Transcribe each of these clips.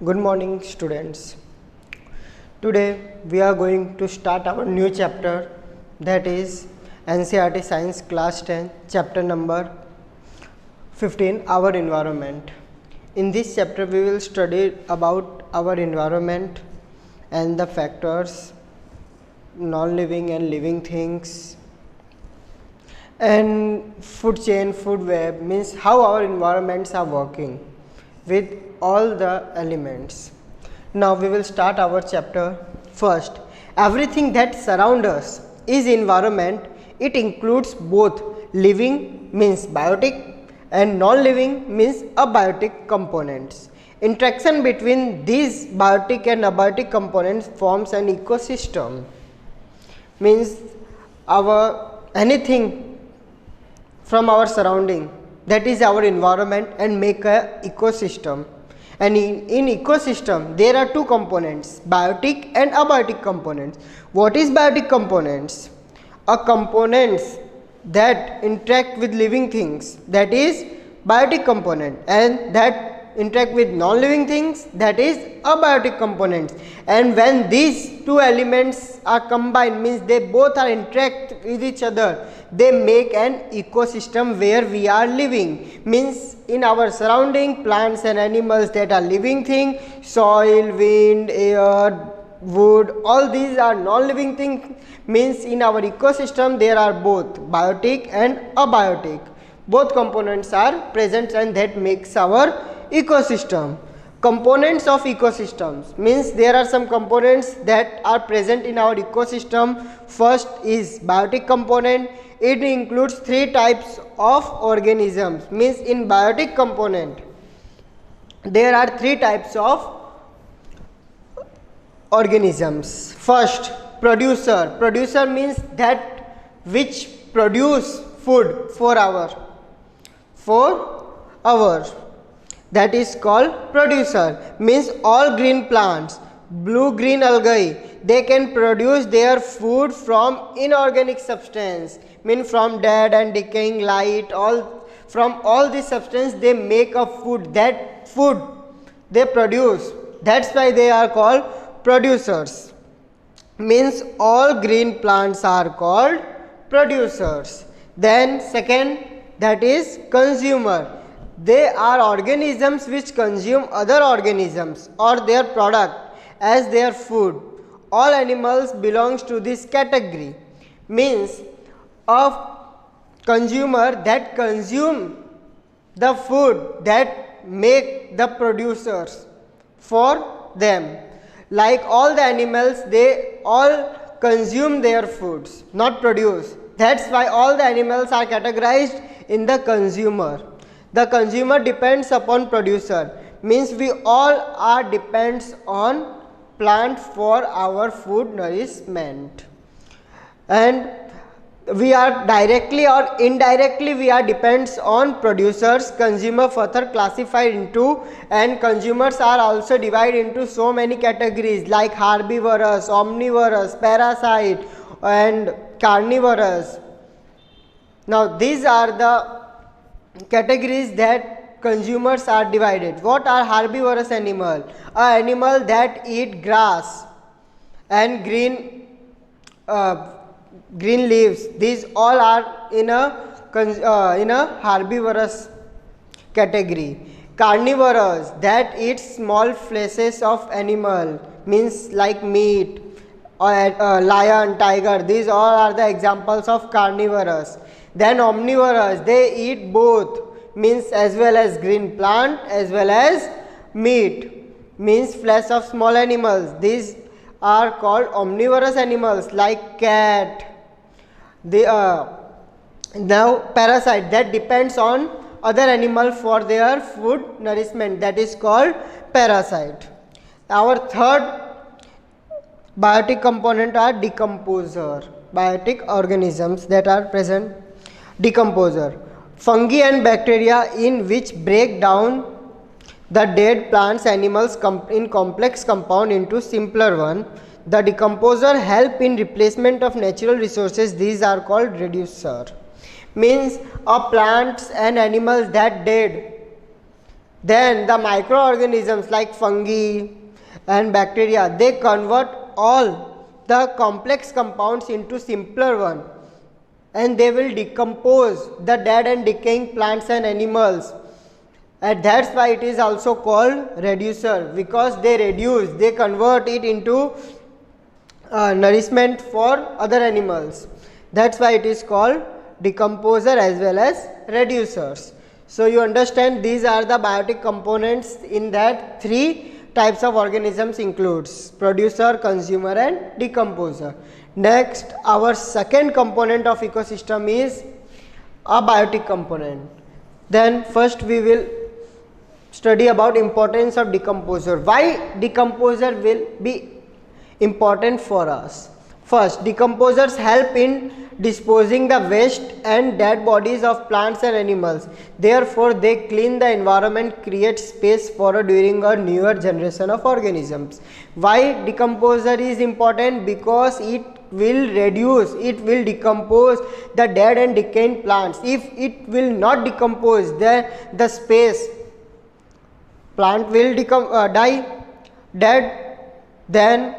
Good morning, students. Today we are going to start our new chapter, that is NCERT Science Class 10, chapter number 15, Our Environment. In this chapter we will study about our environment and the factors, non-living and living things, and food chain, food web, means how our environments are working with all the elements. Now we will start our chapter. First, everything that surrounds us is environment. It includes both living means biotic and non-living means abiotic components. Interaction between these biotic and abiotic components forms an ecosystem. Means our anything from our surrounding, that is our environment, and make a ecosystem. And in ecosystem there are two components, biotic and abiotic components. What is biotic components? A components that interact with living things, that is biotic component, and that interact with non-living things, that is abiotic components. And when these two elements are combined, means they both are interact with each other, they make an ecosystem where we are living. Means in our surrounding, plants and animals that are living thing, soil, wind, air, wood, all these are non-living things. Means in our ecosystem there are both biotic and abiotic. Both components are present and that makes our ecosystem. Components of ecosystems means there are some components that are present in our ecosystem. First is biotic component. It includes three types of organisms. Means in biotic component there are three types of organisms. First, producer. Producer means that which produce food for our that is called producer. Means all green plants, blue green algae, they can produce their food from inorganic substance, mean from dead and decaying light, from all this substance they make a food. That food they produce, that's why they are called producers. Means all green plants are called producers. Then second, that is consumer. They are organisms which consume other organisms or their product as their food. All animals belongs to this category. Means of consumer that consume the food that make the producers for them. Like all the animals, they all consume their foods, not produce. That's why all the animals are categorized in the consumer. The consumer depends upon producer. Means we all are depends on plant for our food nourishment. And we are directly or indirectly we are depends on producers. Consumer further classified into, and consumers are also divided into so many categories like herbivorous, omnivorous, parasite and carnivorous. Now these are the categories that consumers are divided. What are herbivorous animal? A animal that eat grass and green leaves. These all are in a herbivorous category. Carnivorous, that eats small fleshes of animal, means like meat, or lion, tiger. These all are the examples of carnivorous. Then omnivorous, they eat both, means as well as green plant as well as meat, means flesh of small animals. These are called omnivorous animals like cat. Now parasite, that depends on other animal for their food nourishment, that is called parasite. Our third biotic component are decomposer. Biotic organisms that are present. Decomposer, fungi and bacteria in which break down the dead plants, animals in complex compound into simpler one. The decomposer help in replacement of natural resources. These are called reducer. Means plants and animals that dead, Then the microorganisms like fungi and bacteria, they convert all the complex compounds into simpler one, and they will decompose the dead and decaying plants and animals, and that's why it is also called reducer, because they reduce, they convert it into nourishment for other animals. That's why it is called decomposer as well as reducers. So you understand, these are the biotic components. In that, three types of organisms includes producer, consumer and decomposer. Next, our second component of ecosystem is abiotic component. Then first we will study about importance of decomposer. Why decomposer will be important for us? First, decomposers help in disposing the waste and dead bodies of plants and animals. Therefore, they clean the environment, create space for during a newer generation of organisms. Why decomposer is important? Because it will reduce, it will decompose the dead and decaying plants. If it will not decompose, then the space, plant will die dead. Then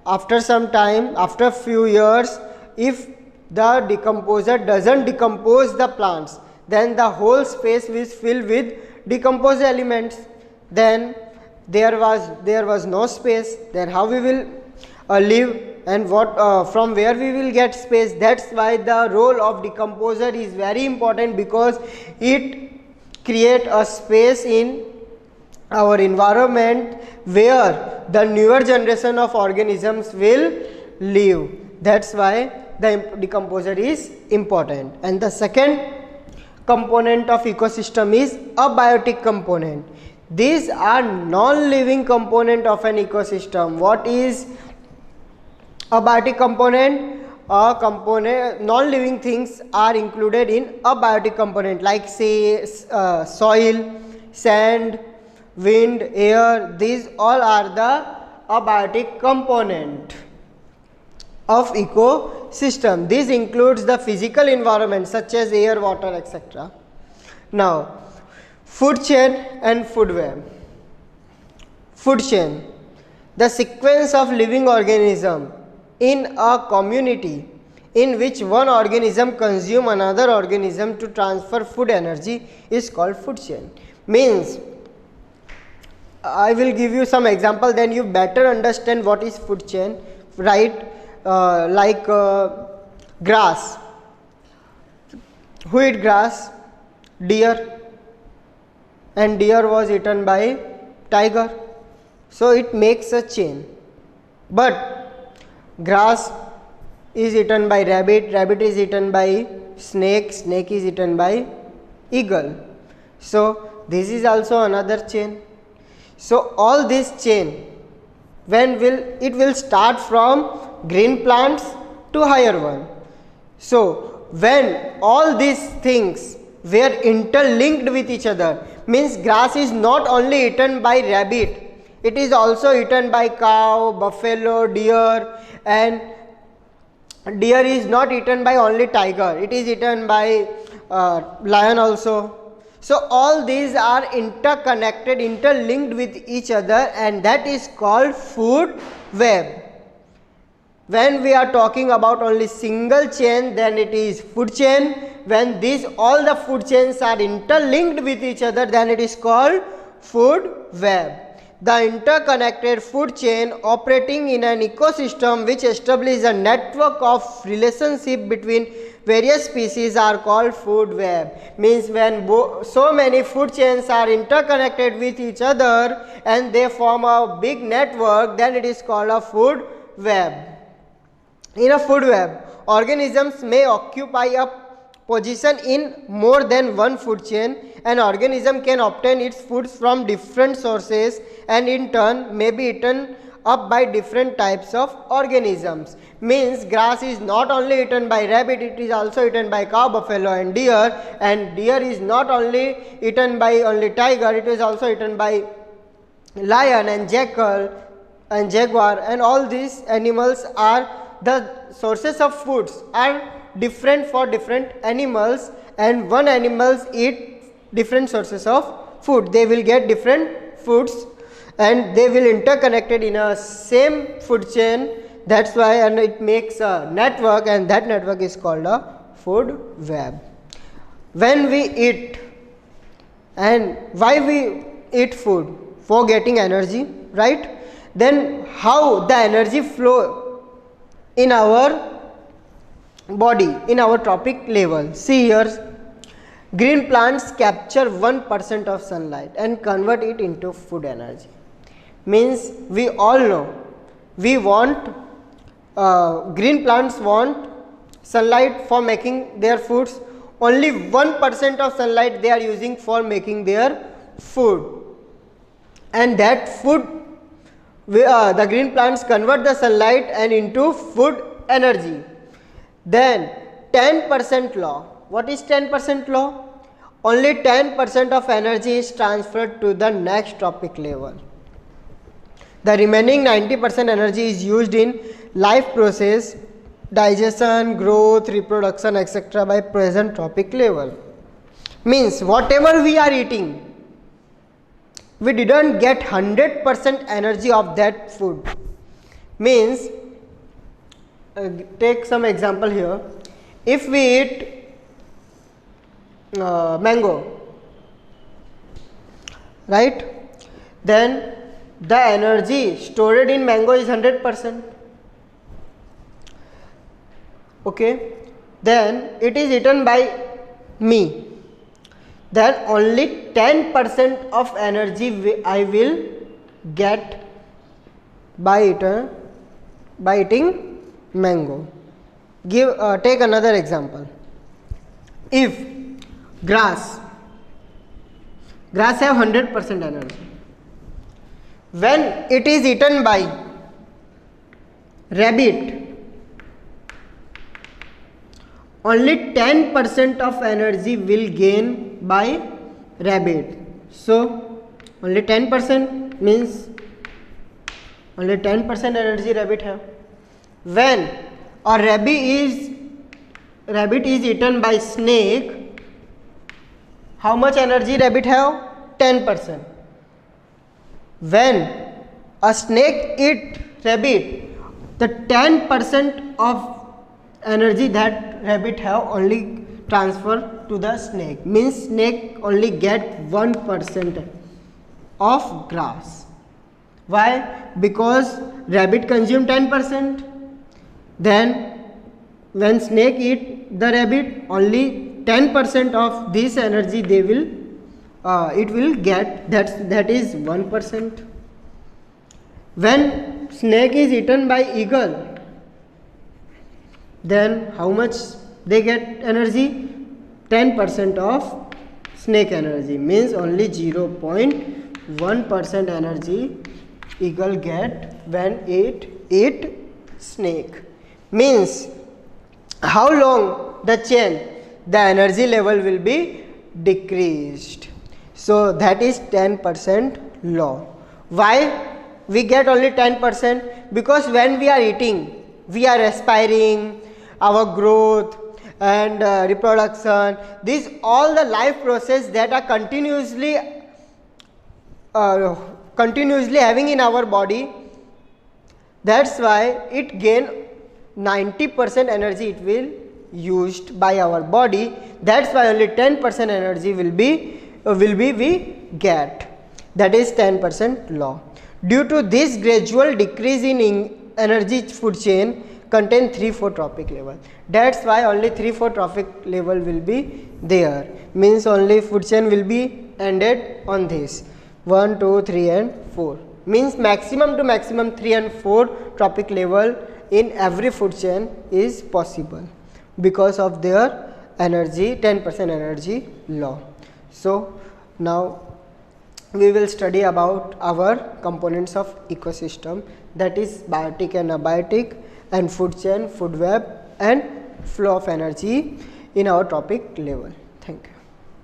after some time, after few years, if the decomposer doesn't decompose the plants, then the whole space is filled with decomposed elements. Then there was no space. Then how we will live, and what from where we will get space? That's why the role of decomposer is very important, because it create a space in our environment where the newer generation of organisms will live. That's why the decomposer is important. And the second component of ecosystem is abiotic component. These are non-living component of an ecosystem. What is abiotic component? A component, non-living things are included in abiotic component, like say soil, sand, wind, air. These all are the abiotic component of ecosystem. This includes the physical environment such as air, water, etc. Now, food chain and food web. Food chain, the sequence of living organism in a community in which one organism consume another organism to transfer food energy is called food chain. Means, I will give you some example, then you better understand what is food chain, right? Like grass. Who eat grass? Deer. And deer was eaten by tiger. So it makes a chain. But grass is eaten by rabbit, rabbit is eaten by snake, snake is eaten by eagle. So this is also another chain. So all this chain, when will start from green plants to higher one. So when all these things were interlinked with each other, means grass is not only eaten by rabbit, it is also eaten by cow, buffalo, deer, and deer is not eaten by only tiger, it is eaten by lion also. So all these are interconnected, interlinked with each other, and that is called food web. When we are talking about only single chain, then it is food chain. When all the food chains are interlinked with each other, then it is called food web. The interconnected food chain operating in an ecosystem which establishes a network of relationship between various species are called food web. Means when so many food chains are interconnected with each other and they form a big network, then it is called a food web. In a food web, organisms may occupy a position in more than one food chain. An organism can obtain its foods from different sources and in turn may be eaten up by different types of organisms. Means grass is not only eaten by rabbit, it is also eaten by cow, buffalo and deer is not only eaten by only tiger, it is also eaten by lion and jackal and jaguar, and all these animals are the sources of foods are different for different animals, and one animals eat different sources of food. They will get different foods and they will interconnected in a same food chain. That's why, and it makes a network, and that network is called a food web. When we eat, and why we eat food? For getting energy, right? Then how the energy flow in our body, in our trophic level? See here, green plants capture 1% of sunlight and convert it into food energy. Means we all know, we want green plants want sunlight for making their foods. Only 1% of sunlight they are using for making their food, and that food the green plants convert the sunlight and into food energy. Then 10% law. What is 10% law? Only 10% of energy is transferred to the next trophic level. The remaining 90% energy is used in life process, digestion, growth, reproduction, etc. by present trophic level. Means whatever we are eating, we didn't get 100% energy of that food. Means take some example here. If we eat mango, right, then the energy stored in mango is 100%. Okay, then it is eaten by me, then only 10% of energy I will get by eating mango. Take another example. If grass have 100% energy, when it is eaten by rabbit, only 10% of energy will gain by rabbit. So only 10% means only 10% energy rabbit have. When a rabbit is eaten by snake, how much energy rabbit have? 10%. When a snake eat rabbit, the 10% of energy that rabbit have only transfer to the snake. Means snake only get 1% of grass. Why? Because rabbit consume 10%. Then when snake eat the rabbit, only 10% of this energy they will it will get, that is 1%. When snake is eaten by eagle, then how much they get energy? 10% of snake energy, means only 0.1% energy eagle get when it eat snake. Means how long the chain, the energy level will be decreased. So that is 10% law. Why we get only 10%? Because when we are eating, we are aspiring, our growth and reproduction, these all the life process that are continuously having in our body. That's why it gain 90% energy it will used by our body. That's why only 10% energy will be we get. That is 10% law. Due to this gradual decrease in energy food chain contain 3-4 trophic level. That's why only 3-4 trophic level will be there. Means only food chain will be ended on this 1, 2, 3 and 4. Means maximum to maximum 3 and 4 trophic level in every food chain is possible because of their energy, 10% energy law. So now we will study about our components of ecosystem, that is biotic and abiotic, and food chain, food web and flow of energy in our topic level. Thank you.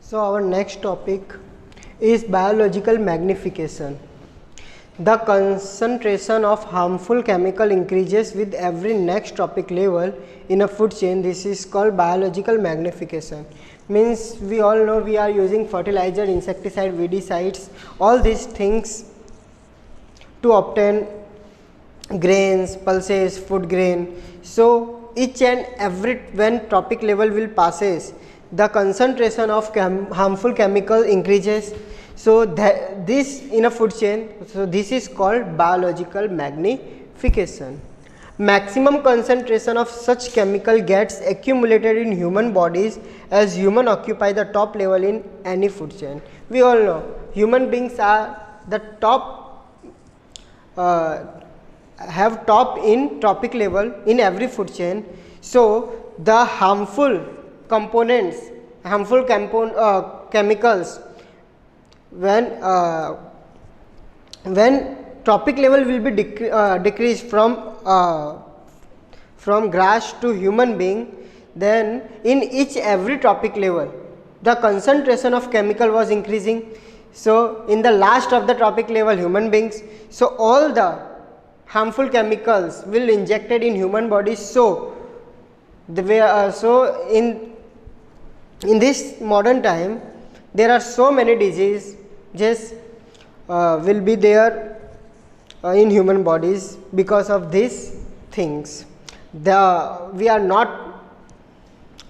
So our next topic is biological magnification. The concentration of harmful chemical increases with every next trophic level in a food chain. This is called biological magnification. Means we all know we are using fertilizer, insecticide, weedicides, all these things to obtain grains, pulses, food grain. So each and every when trophic level will passes, the concentration of harmful chemical increases. So this in a food chain, so this is called biological magnification. Maximum concentration of such chemical gets accumulated in human bodies as human occupy the top level in any food chain. We all know human beings are the top, have top in trophic level in every food chain. So the harmful components, chemicals, when trophic level will be decreased from grass to human being, then in each every trophic level the concentration of chemical was increasing. So in the last of the trophic level human beings, so all the harmful chemicals will injected in human bodies. So the way so in this modern time there are so many diseases will be there in human bodies because of these things. We are not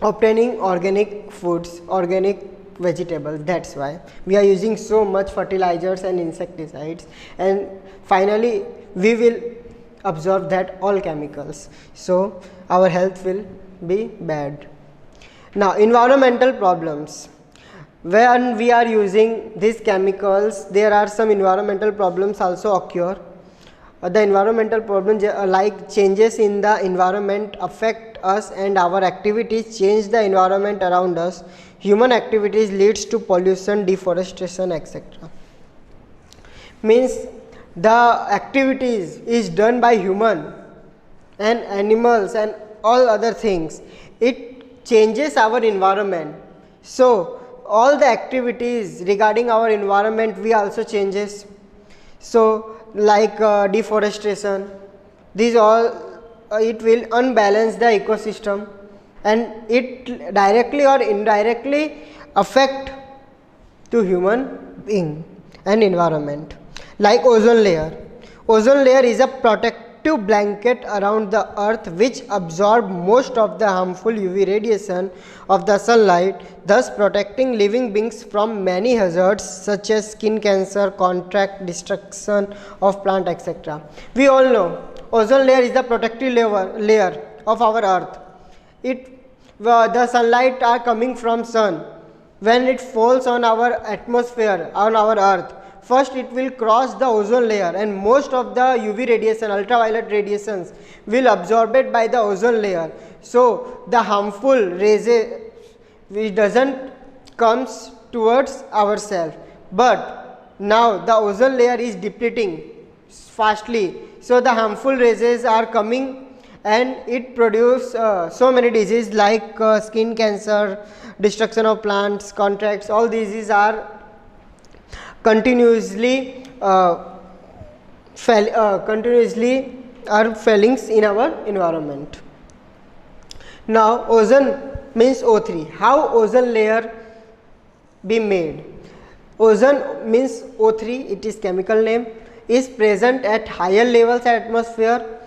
obtaining organic foods, organic vegetables. That's why we are using so much fertilizers and insecticides, and finally we will absorb that all chemicals, so our health will be bad. Now environmental problems. When we are using these chemicals, there are some environmental problems also occur. The environmental problems like changes in the environment affect us, and our activities change the environment around us. Human activities leads to pollution, deforestation, etc. Means the activities is done by human and animals and all other things. It changes our environment. So all the activities regarding our environment we also changes. So like deforestation, these all it will unbalance the ecosystem, and it directly or indirectly affect to human being and environment. Like ozone layer. Ozone layer is a protective blanket around the earth which absorb most of the harmful UV radiation of the sunlight, thus protecting living beings from many hazards such as skin cancer, contact, destruction of plant, etc. We all know ozone layer is the protective layer of our earth. The sunlight are coming from sun. When it falls on our atmosphere, on our earth, first it will cross the ozone layer, and most of the UV radiation, ultraviolet radiations will absorbed by the ozone layer. So the harmful rays which doesn't comes towards ourselves, but now the ozone layer is depleting fastly, so the harmful rays are coming, and it produce so many diseases like skin cancer, destruction of plants, contracts. All diseases are continuously failings in our environment. Now ozone means O3. How ozone layer be made? Ozone means O3, it is chemical name, is present at higher levels at atmosphere.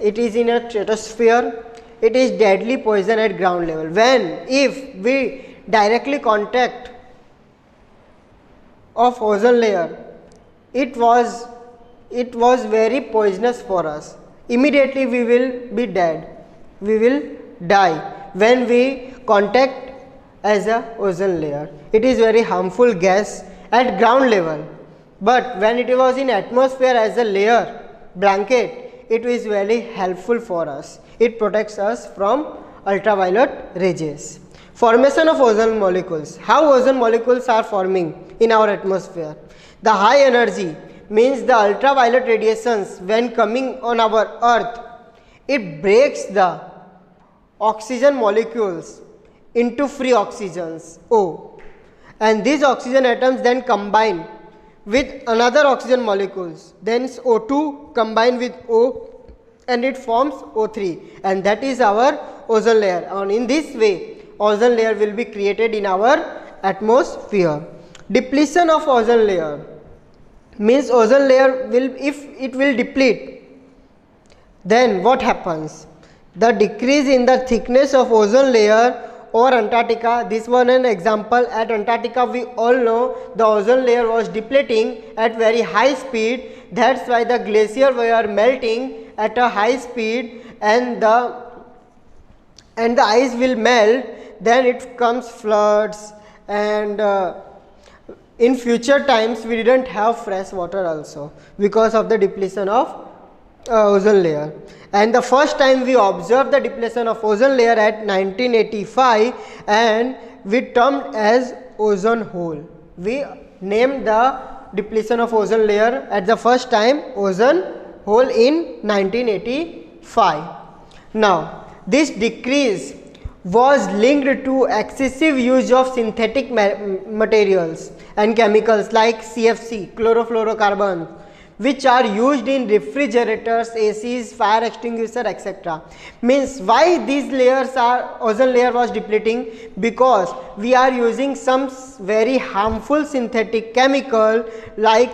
It is in a stratosphere. It is deadly poison at ground level. If we directly contact of ozone layer, it was very poisonous for us. Immediately we will be dead, we will die when we contact as a ozone layer. It is very harmful gas at ground level, but when it was in atmosphere as a layer blanket, it is very helpful for us. It protects us from ultraviolet rays. Formation of ozone molecules. How ozone molecules are forming in our atmosphere? The high energy means the ultraviolet radiations when coming on our earth, it breaks the oxygen molecules into free oxygens O, and these oxygen atoms then combine with another oxygen molecules. Then O2 combine with O and it forms O3, and that is our ozone layer. And in this way, ozone layer will be created in our atmosphere. Depletion of ozone layer means ozone layer will, if it will deplete, then what happens? The decrease in the thickness of ozone layer over Antarctica. This one an example. At Antarctica, we all know the ozone layer was depleting at very high speed. That's why the glacier were melting at a high speed, and the ice will melt. Then it comes floods, and in future times we didn't have fresh water also because of the depletion of ozone layer. And the first time we observed the depletion of ozone layer at 1985, and we termed as ozone hole. We named the depletion of ozone layer at the first time ozone hole in 1985. Now this decrease was linked to excessive use of synthetic materials and chemicals like CFC, chlorofluorocarbons, which are used in refrigerators, ACs, fire extinguisher, etc. Means why these layers are, ozone layer was depleting? Because we are using some very harmful synthetic chemical like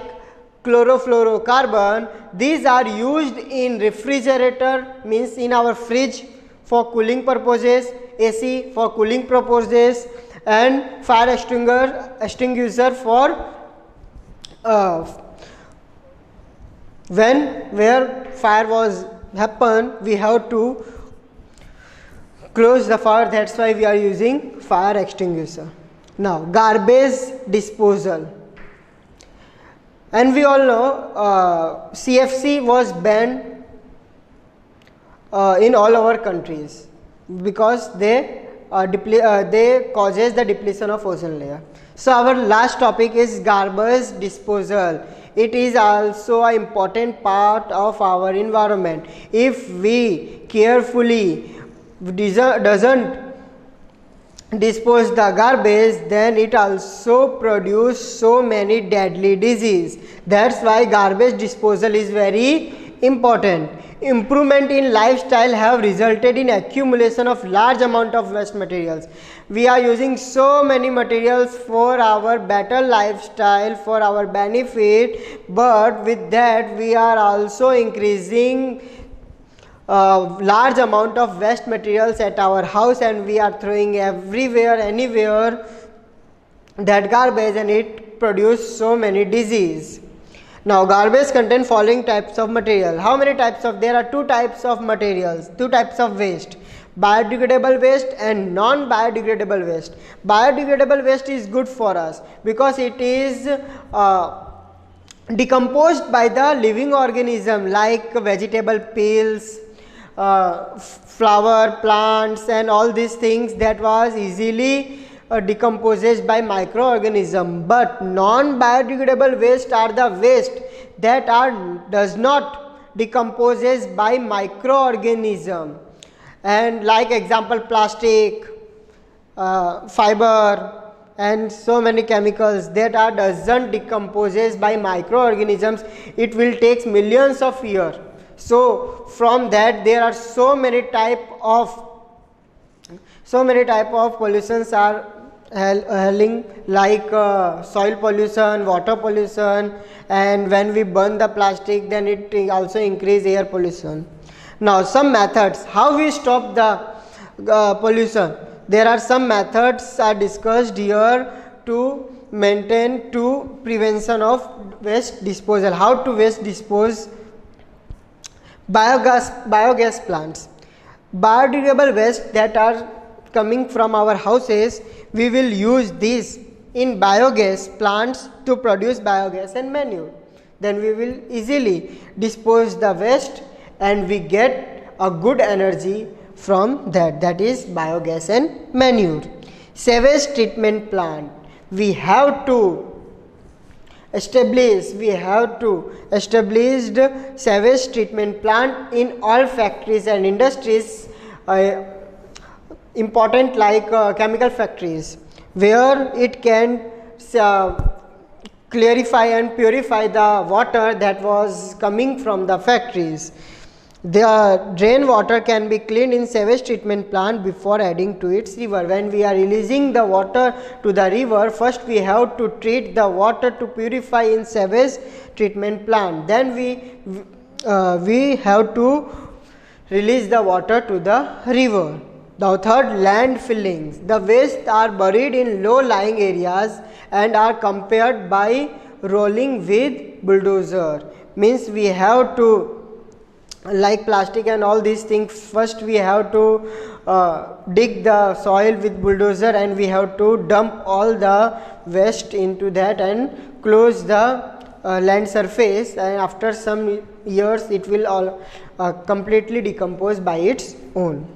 chlorofluorocarbon. These are used in refrigerator, means in our fridge for cooling purposes, AC for cooling purposes, and fire extinguisher for where fire was happen, we have to close the fire. That's why we are using fire extinguisher. Now garbage disposal, and we all know CFC was banned in all our countries because they causes the depletion of ozone layer. So our last topic is garbage disposal. It is also an important part of our environment. If we carefully doesn't dispose the garbage, then it also produce so many deadly disease. That's why garbage disposal is very important. Improvement in lifestyle have resulted in accumulation of large amount of waste materials. We are using so many materials for our better lifestyle, for our benefit, but with that we are also increasing large amount of waste materials at our house, and we are throwing everywhere, anywhere that garbage, and it produces so many disease. Now garbage contain following types of material. How many types of? There are two types of materials, two types of waste: biodegradable waste and non-biodegradable waste. Biodegradable waste is good for us because it is decomposed by the living organism like vegetable peels, flower plants, and all these things that was easily decomposed by microorganism. But non-biodegradable waste are the waste that does not decomposes by microorganism, and like example plastic, fiber, and so many chemicals that doesn't decomposes by microorganisms. It will take millions of years. So from that there are so many type of pollutions are hailing, like soil pollution, water pollution, and when we burn the plastic, then it also increase air pollution. Now some methods how we stop the pollution. There are some methods are discussed here to maintain to prevention of waste disposal. How to waste dispose? Biogas plants. Biodegradable waste that are coming from our houses, we will use these in biogas plants to produce biogas and manure. Then we will easily dispose the waste and we get a good energy from that, that is biogas and manure. Sewage treatment plant. We have to establish the sewage treatment plant in all factories and industries, important like chemical factories, where it can clarify and purify the water that was coming from the factories. The drain water can be cleaned in sewage treatment plant before adding to its river. When we are releasing the water to the river, first we have to treat the water to purify in sewage treatment plant. Then we have to release the water to the river. The third, land fillings. The waste are buried in low lying areas and are compared by rolling with bulldozer. Means we have to, like plastic and all these things, first we have to dig the soil with bulldozer, and we have to dump all the waste into that and close the land surface, and after some years it will all completely decompose by its own.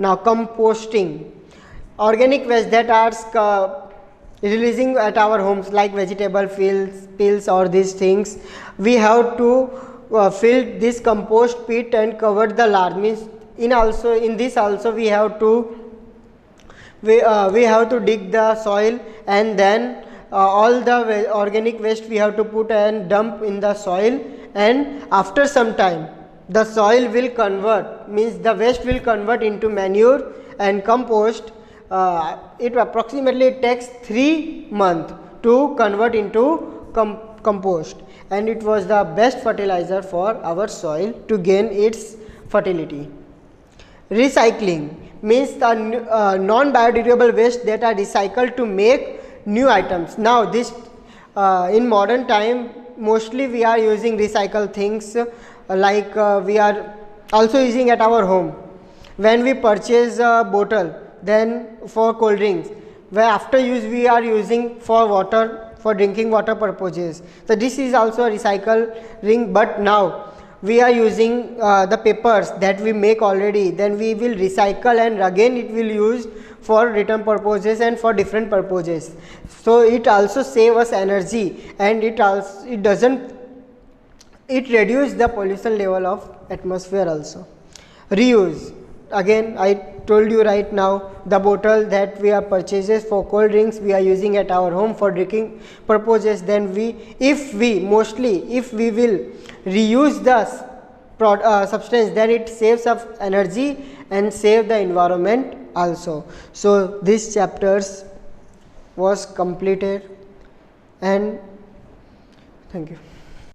Now composting. Organic waste that are releasing at our homes, like vegetable peels or these things, we have to fill this compost pit and cover the large. Means in this also we have to dig the soil, and then all the organic waste we have to put and dump in the soil, and after some time the soil will convert, means the waste will convert into manure and compost. It approximately takes 3 months to convert into compost, and it was the best fertilizer for our soil to gain its fertility. Recycling means the non-biodegradable waste that are recycled to make new items. Now this in modern time mostly we are using recycled things, like we are also using at our home. When we purchase a bottle, then for cold drinks, where after use we are using for water, for drinking water purposes. So this is also a recycling, but now we are using the papers that we make already, then we will recycle and again it will use for return purposes and for different purposes. So it also save us energy, and it reduce the pollution level of atmosphere also. Reuse. Again I told you right now, the bottle that we are purchases for cold drinks we are using at our home for drinking purposes, then if we will reuse the substance, then it saves us energy and save the environment also. So this chapters was completed, and thank you.